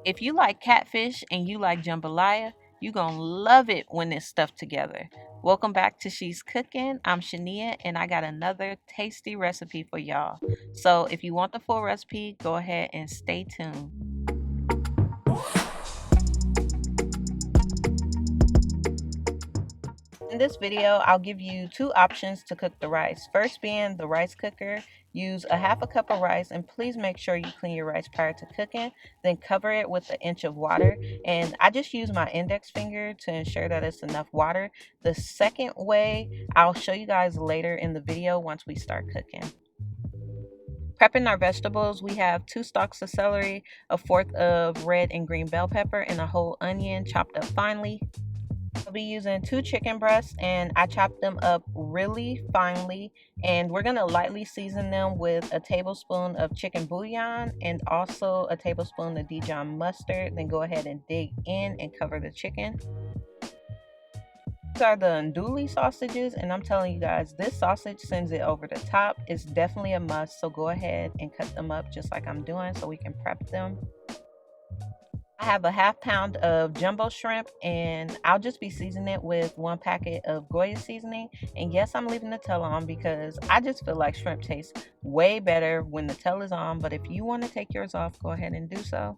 If you like catfish and you like jambalaya, you're going to love it when it's stuffed together. Welcome back to She's Cooking. I'm Shania and I got another tasty recipe for y'all. So if you want the full recipe, go ahead and stay tuned. In this video, I'll give you two options to cook the rice. First being the rice cooker. Use a half a cup of rice and please make sure you clean your rice prior to cooking. Then cover it with an inch of water. And I just use my index finger to ensure that it's enough water. The second way, I'll show you guys later in the video once we start cooking. Prepping our vegetables, we have 2 stalks of celery, a fourth of red and green bell pepper, and a whole onion chopped up finely. I'll be using 2 chicken breasts and I chopped them up really finely, and we're going to lightly season them with a tablespoon of chicken bouillon and also a tablespoon of Dijon mustard. Then go ahead and dig in and cover the chicken. These are the Andouille sausages, and I'm telling you guys, this sausage sends it over the top. It's definitely a must, so go ahead and cut them up just like I'm doing so we can prep them. I have a half pound of jumbo shrimp and I'll just be seasoning it with 1 packet of goya seasoning. And yes, I'm leaving the tail on because I just feel like shrimp tastes way better when the tail is on. But if you want to take yours off, go ahead and do so.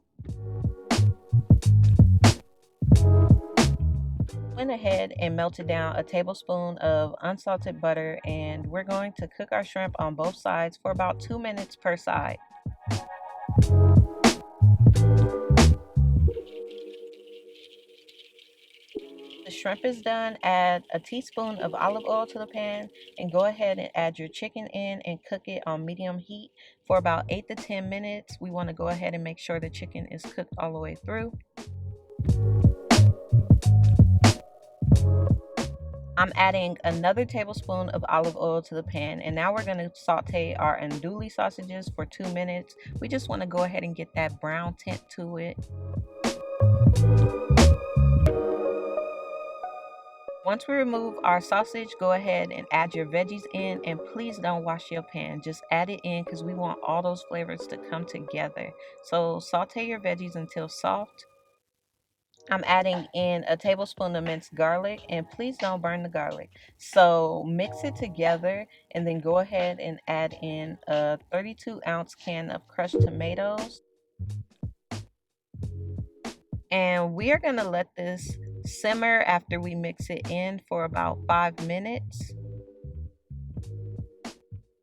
Went ahead and melted down a tablespoon of unsalted butter, and we're going to cook our shrimp on both sides for about 2 minutes per side. The shrimp is done, add a teaspoon of olive oil to the pan and go ahead and add your chicken in and cook it on medium heat for about 8 to 10 minutes. We want to go ahead and make sure the chicken is cooked all the way through. I'm adding another tablespoon of olive oil to the pan, and now we're going to saute our andouille sausages for 2 minutes. We just want to go ahead and get that brown tint to it. Once we remove our sausage, go ahead and add your veggies in, and please don't wash your pan. Just add it in because we want all those flavors to come together. So saute your veggies until soft. I'm adding in a tablespoon of minced garlic, and please don't burn the garlic. So mix it together and then go ahead and add in a 32-ounce can of crushed tomatoes. And we are going to let this simmer after we mix it in for about 5 minutes.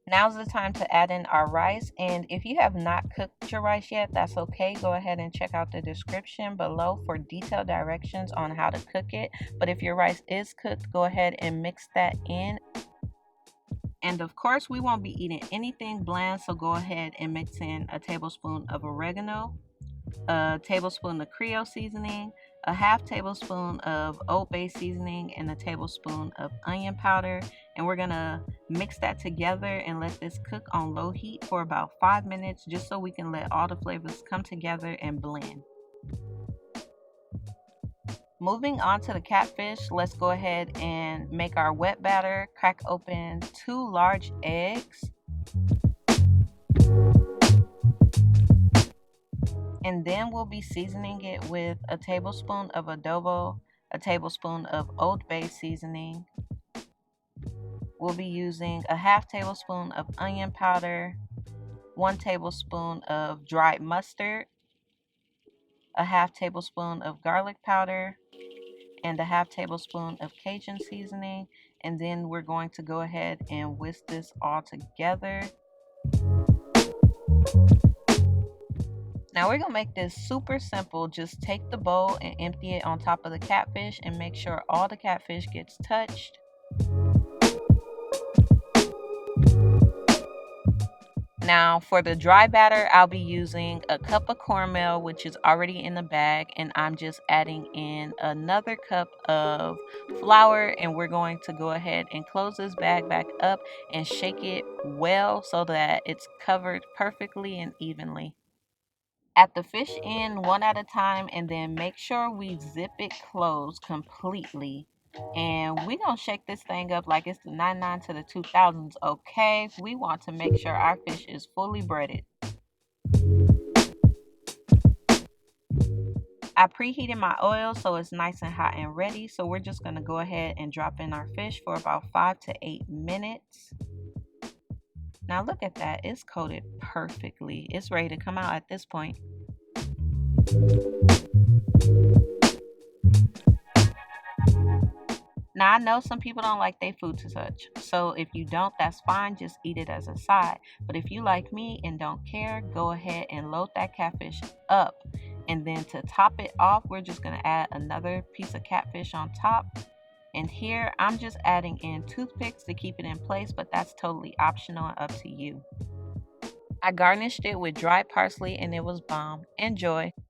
Now's the time to add in our rice, and if you have not cooked your rice yet, that's okay. Go ahead and check out the description below for detailed directions on how to cook it. But if your rice is cooked, go ahead and mix that in. And of course, we won't be eating anything bland, so go ahead and mix in a tablespoon of oregano, a tablespoon of creole seasoning, a half tablespoon of Old Bay seasoning, and a tablespoon of onion powder. And we're gonna mix that together and let this cook on low heat for about 5 minutes, just so we can let all the flavors come together and blend. Moving on to the catfish, let's go ahead and make our wet batter. Crack open 2 large eggs. And then we'll be seasoning it with a tablespoon of adobo, a tablespoon of Old Bay seasoning. We'll be using a half tablespoon of onion powder, 1 tablespoon of dried mustard, a half tablespoon of garlic powder, and a half tablespoon of Cajun seasoning. And then we're going to go ahead and whisk this all together. Now we're gonna make this super simple. Just take the bowl and empty it on top of the catfish and make sure all the catfish gets touched. Now for the dry batter, I'll be using a cup of cornmeal, which is already in the bag, and I'm just adding in another cup of flour, and we're going to go ahead and close this bag back up and shake it well so that it's covered perfectly and evenly. Add the fish in one at a time and then make sure we zip it closed completely. And we're going to shake this thing up like it's the 99 to the 2000s, okay? We want to make sure our fish is fully breaded. I preheated my oil so it's nice and hot and ready. So we're just going to go ahead and drop in our fish for about 5 to 8 minutes. Now look at that. It's coated perfectly. It's ready to come out at this point. Now I know some people don't like their food to touch. So if you don't, that's fine. Just eat it as a side. But if you like me and don't care, go ahead and load that catfish up. And then to top it off, we're just going to add another piece of catfish on top. And here I'm just adding in toothpicks to keep it in place, but that's totally optional and up to you. I garnished it with dried parsley and it was bomb. Enjoy.